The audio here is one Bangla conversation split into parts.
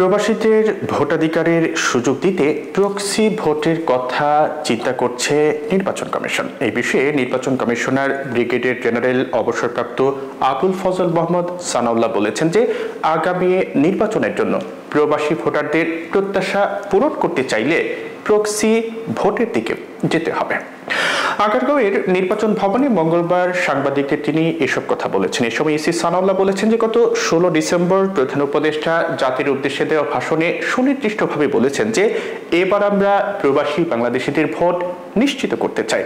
প্রবাসীদের ভোটাধিকারের সুযোগ দিতে প্রক্সি ভোটের কথা চিন্তা করছে নির্বাচন কমিশন। এই বিষয়ে নির্বাচন কমিশনার ব্রিগেডিয়ার জেনারেল অবসরপ্রাপ্ত আবুল ফজল মোহাম্মদ সানাউল্লাহ বলেছেন যে আগামী নির্বাচনের জন্য প্রবাসী ভোটারদের প্রত্যাশা পূরণ করতে চাইলে প্রক্সি ভোটের দিকে যেতে হবে। আগারগাঁওয়ের নির্বাচন ভবনে মঙ্গলবার সাংবাদিকদের তিনি এসব কথা বলেছেন। এ সময় ইসি সানাউল্লাহ বলেছেন যে গত 16 ডিসেম্বর প্রধান উপদেষ্টা জাতির উদ্দেশ্যে দেওয়া ভাষণে সুনির্দিষ্টভাবে বলেছেন যে এবার আমরা প্রবাসী বাংলাদেশিদের ভোট নিশ্চিত করতে চাই,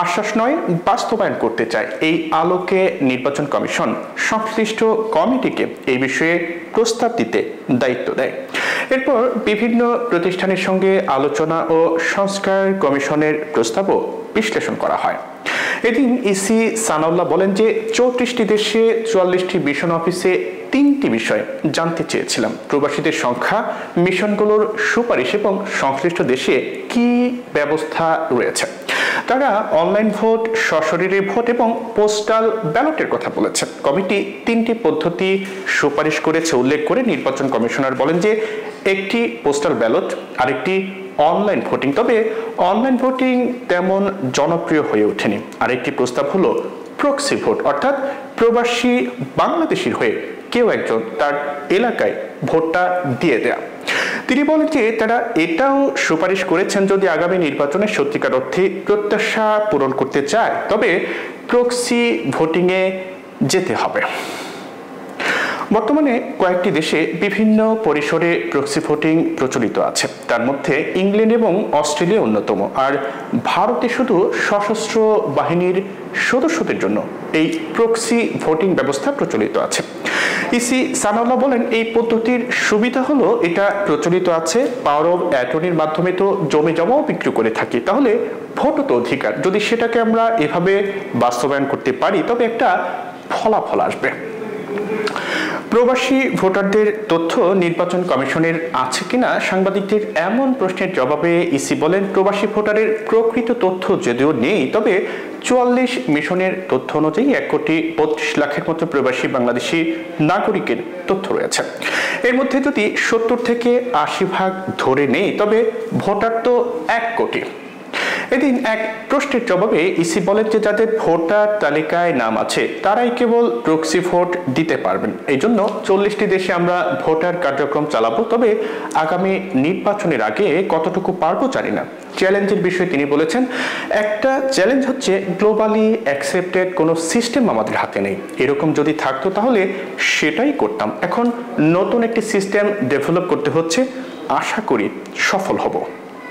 আশ্বাস নয় বাস্তবায়ন করতে চাই। এই আলোকে নির্বাচন কমিশন সংশ্লিষ্ট কমিটিকে এই বিষয়ে প্রস্তাব দিতে দায়িত্ব দেয়। এরপর বিভিন্ন প্রতিষ্ঠানের সঙ্গে আলোচনা ও সংস্কার কমিশনের প্রস্তাবও বিশ্লেষণ করা হয়। এদিন ইসি সানাউল্লাহ বলেন যে 34টি দেশে 44টি মিশন অফিসে 3টি বিষয় জানতে চেয়েছিলাম: প্রবাসীদের সংখ্যা, মিশনগুলোর সুপারিশ এবং সংশ্লিষ্ট দেশে কি ব্যবস্থা রয়েছে। তারা অনলাইন ভোট, সশরীরে ভোট এবং পোস্টাল ব্যালটের কথা বলেছে। কমিটি 3টি পদ্ধতি সুপারিশ করেছে উল্লেখ করে নির্বাচন কমিশনার বলেন যে একটি পোস্টাল ব্যালট, আরেকটি অনলাইন ভোটিং। তবে অনলাইন ভোটিং তেমন জনপ্রিয় হয়ে ওঠেনি। আরেকটি প্রস্তাব হলো প্রক্সি ভোট, অর্থাৎ প্রবাসী বাংলাদেশির হয়ে কেউ একজন তার এলাকায় ভোটটা দিয়ে দেয়া। তিনি বলেন যে তারা এটাও সুপারিশ করেছেন যদি আগামী নির্বাচনে সত্যিকার অর্থে প্রত্যাশা পূরণ করতে চায় তবে প্রক্সি ভোটিংয়ে যেতে হবে। বর্তমানে কয়েকটি দেশে বিভিন্ন পরিসরে প্রক্সি ভোটিং প্রচলিত আছে, তার মধ্যে ইংল্যান্ড এবং অস্ট্রেলিয়া অন্যতম। আর ভারতে শুধু সশস্ত্র বাহিনীর সদস্যদের জন্য এই প্রক্সি ভোটিং ব্যবস্থা প্রচলিত আছে। ইসি সানাউল্লাহ বলেন এই পদ্ধতির সুবিধা হলো এটা প্রচলিত আছে, পাওয়ার অফ অ্যাটর্নির মাধ্যমে তো জমি জমাও বিক্রি করে থাকি, তাহলে ভোটও তো অধিকার। যদি সেটাকে আমরা এভাবে বাস্তবায়ন করতে পারি তবে একটা ফলাফল আসবে। প্রবাসী ভোটারদের তথ্য নির্বাচন কমিশনের আছে কিনা সাংবাদিকদের এমন প্রশ্নের জবাবে ইসি বলেন প্রবাসী ভোটারের প্রকৃত তথ্য যদিও নেই, তবে 44 মিশনের তথ্য অনুযায়ী 1,32,00,000-এর মতো প্রবাসী বাংলাদেশি নাগরিকের তথ্য রয়েছে। এর মধ্যে যদি 70 থেকে 80% ধরে নেই তবে ভোটার তো 1 কোটি। এদিন এক প্রশ্নের জবাবে ইসি বলেন যে যাদের ভোটার তালিকায় নাম আছে তারাই কেবল প্রক্সি ভোট দিতে পারবেন। এই জন্য 40টি দেশে আমরা ভোটার কার্যক্রম চালাবো, তবে আগামী নির্বাচনের আগে কতটুকু পারবো জানি না। চ্যালেঞ্জের বিষয়ে তিনি বলেছেন একটা চ্যালেঞ্জ হচ্ছে গ্লোবালি অ্যাকসেপ্টেড কোনো সিস্টেম আমাদের হাতে নেই। এরকম যদি থাকতো তাহলে সেটাই করতাম। এখন নতুন একটি সিস্টেম ডেভেলপ করতে হচ্ছে, আশা করি সফল হব।